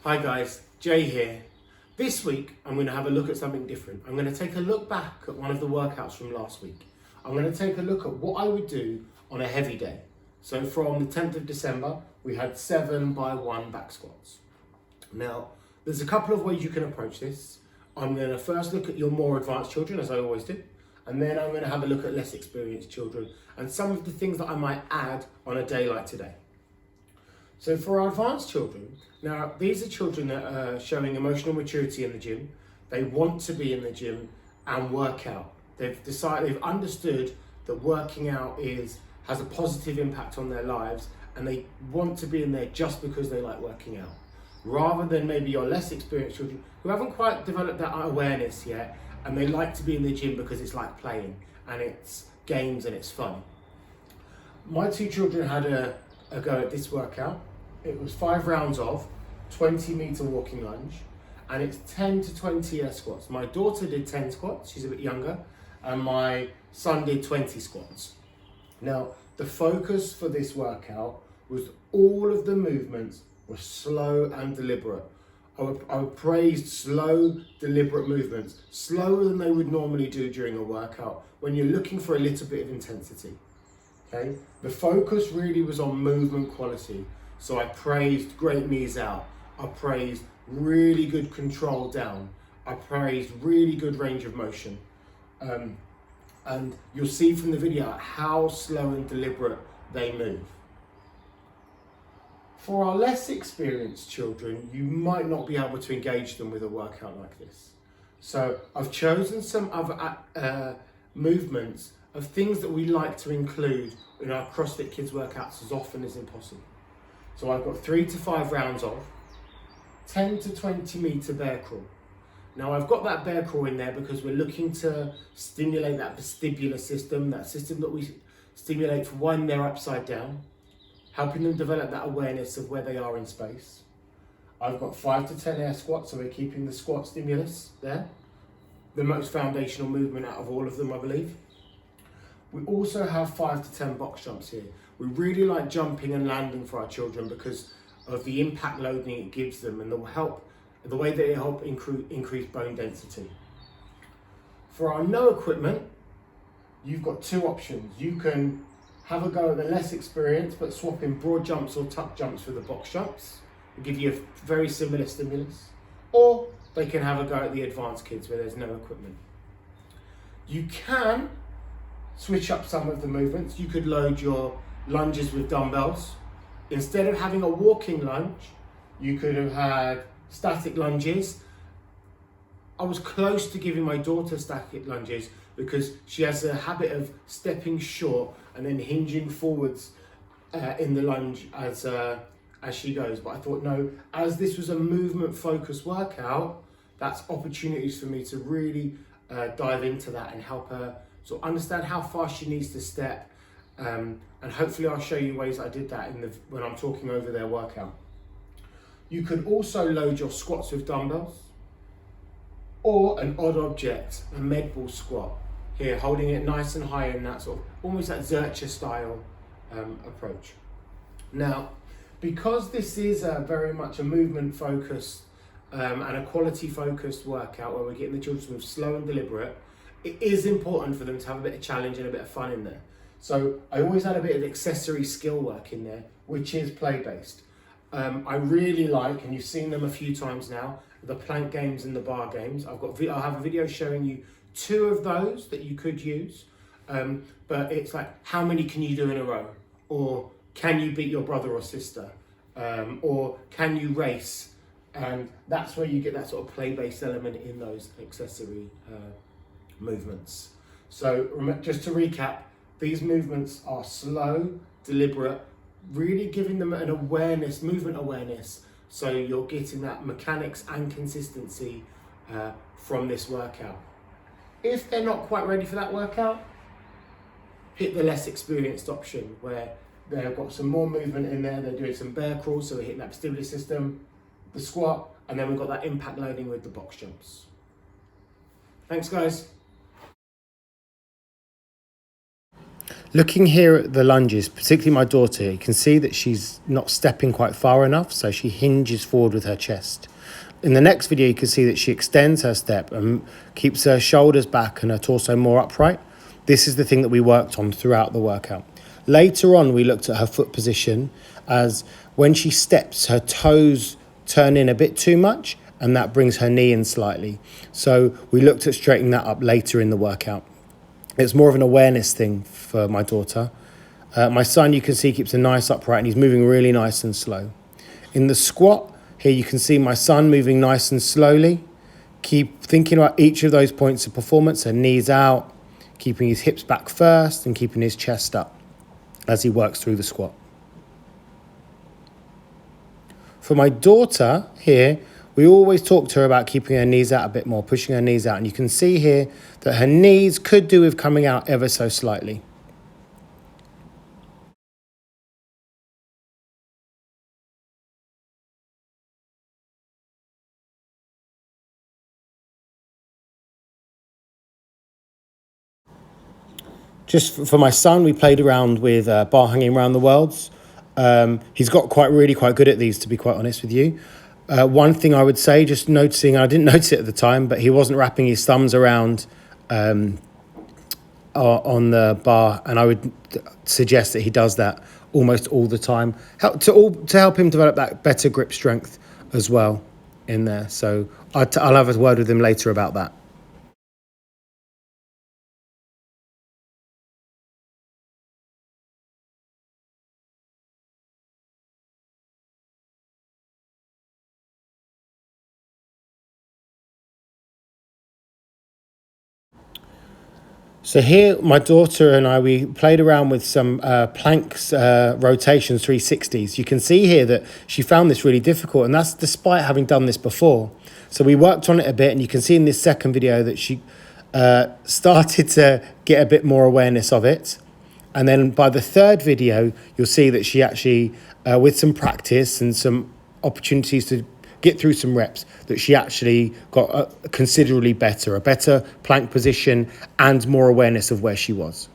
Hi guys, Jay here. This week I'm going to have a look at something different. I'm going to take a look back at one of the workouts from last week. I'm going to take a look at what I would do on a heavy day. So from the 10th of December, we had 7x1 back squats. Now, there's a couple of ways you can approach this. I'm going to first look at your more advanced children, as I always do, and then I'm going to have a look at less experienced children and some of the things that I might add on a day like today. So for our advanced children, now these are children that are showing emotional maturity in the gym. They want to be in the gym and work out. They've understood that working out has a positive impact on their lives, and they want to be in there just because they like working out. Rather than maybe your less experienced children who haven't quite developed that awareness yet, and they like to be in the gym because it's like playing and it's games and it's fun. My two children had a go at this workout. It was 5 rounds of 20-meter walking lunge, and it's 10 to 20 air squats. My daughter did 10 squats, she's a bit younger, and my son did 20 squats. Now, the focus for this workout was all of the movements were slow and deliberate. I praised slow, deliberate movements, slower than they would normally do during a workout when you're looking for a little bit of intensity. Okay? The focus really was on movement quality. So I praised great knees out. I praised really good control down. I praised really good range of motion. And you'll see from the video how slow and deliberate they move. For our less experienced children, you might not be able to engage them with a workout like this. So I've chosen some other movements of things that we like to include in our CrossFit Kids workouts as often as possible. So I've got 3 to 5 rounds of 10 to 20 meter bear crawl. Now I've got that bear crawl in there because we're looking to stimulate that vestibular system, that system that we stimulate for when they're upside down, helping them develop that awareness of where they are in space. I've got 5 to 10 air squats, so we're keeping the squat stimulus there. The most foundational movement out of all of them, I believe. We also have 5 to 10 box jumps here. We really like jumping and landing for our children because of the impact loading it gives them and the way that it helps increase bone density. For our no equipment, you've got 2 options. You can have a go at the less experienced, but swap in broad jumps or tuck jumps for the box jumps. It'll give you a very similar stimulus. Or they can have a go at the advanced kids where there's no equipment. You can switch up some of the movements. You could load your lunges with dumbbells. Instead of having a walking lunge, you could have had static lunges. I was close to giving my daughter static lunges because she has a habit of stepping short and then hinging forwards in the lunge as she goes. But I thought, no, as this was a movement focused workout, that's opportunities for me to really dive into that and help her sort of understand how fast she needs to step. And hopefully I'll show you ways I did that when I'm talking over their workout. You could also load your squats with dumbbells or an odd object, a med ball squat. Here, holding it nice and high in that sort of, almost that Zercher style approach. Now, because this is very much a movement focused and a quality focused workout where we're getting the children to move slow and deliberate, it is important for them to have a bit of challenge and a bit of fun in there. So I always had a bit of accessory skill work in there, which is play-based. I really like, and you've seen them a few times now, the plank games and the bar games. I'll have a video showing you 2 of those that you could use, but it's like, how many can you do in a row? Or can you beat your brother or sister? Or can you race? And that's where you get that sort of play-based element in those accessory movements. So just to recap, these movements are slow, deliberate, really giving them an awareness, movement awareness, so you're getting that mechanics and consistency from this workout. If they're not quite ready for that workout, hit the less experienced option where they've got some more movement in there, they're doing some bear crawls, so we're hitting that vestibular system, the squat, and then we've got that impact loading with the box jumps. Thanks guys. Looking here at the lunges, particularly my daughter, you can see that she's not stepping quite far enough, so she hinges forward with her chest. In the next video, you can see that she extends her step and keeps her shoulders back and her torso more upright. This is the thing that we worked on throughout the workout. Later on, we looked at her foot position, as when she steps, her toes turn in a bit too much, and that brings her knee in slightly. So we looked at straightening that up later in the workout. It's more of an awareness thing for my daughter. My son, you can see, keeps a nice upright and he's moving really nice and slow. In the squat, here you can see my son moving nice and slowly. Keep thinking about each of those points of performance, her knees out, keeping his hips back first and keeping his chest up as he works through the squat. For my daughter here, we always talk to her about keeping her knees out a bit more, pushing her knees out. And you can see here that her knees could do with coming out ever so slightly. Just for my son, we played around with bar hanging around the worlds. He's got really quite good at these, to be quite honest with you. One thing I would say, just noticing, I didn't notice it at the time, but he wasn't wrapping his thumbs around on the bar, and I would suggest that he does that almost all the time, to help him develop that better grip strength as well in there. So I'll have a word with him later about that. So here, my daughter and I, we played around with some planks, rotations, 360s. You can see here that she found this really difficult, and that's despite having done this before. So we worked on it a bit, and you can see in this second video that she started to get a bit more awareness of it. And then by the third video, you'll see that she actually, with some practice and some opportunities to get through some reps, that she actually got considerably better, a better plank position and more awareness of where she was.